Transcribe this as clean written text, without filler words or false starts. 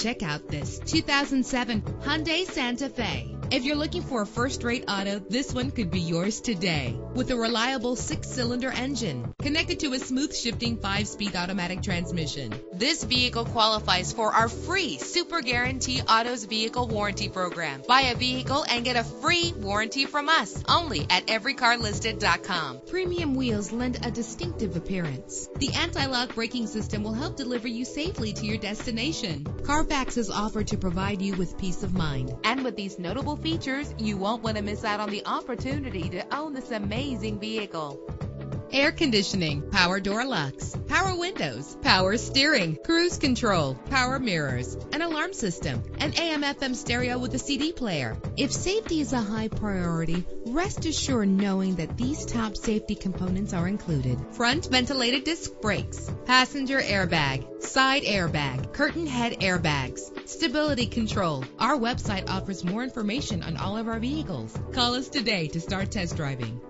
Check out this 2007 Hyundai Santa Fe. If you're looking for a first-rate auto, this one could be yours today. With a reliable 6-cylinder engine connected to a smooth shifting 5-speed automatic transmission, this vehicle qualifies for our free Super Guarantee Autos Vehicle Warranty Program. Buy a vehicle and get a free warranty from us only at everycarlisted.com. Premium wheels lend a distinctive appearance. The anti-lock braking system will help deliver you safely to your destination. Carfax is offered to provide you with peace of mind. And with these notable features, you won't want to miss out on the opportunity to own this amazing vehicle. Air conditioning, power door locks, power windows, power steering, cruise control, power mirrors, an alarm system, an AM/FM stereo with a CD player. If safety is a high priority, rest assured knowing that these top safety components are included: front ventilated disc brakes, passenger airbag, side airbag, curtain head airbags, stability control. Our website offers more information on all of our vehicles. Call us today to start test driving.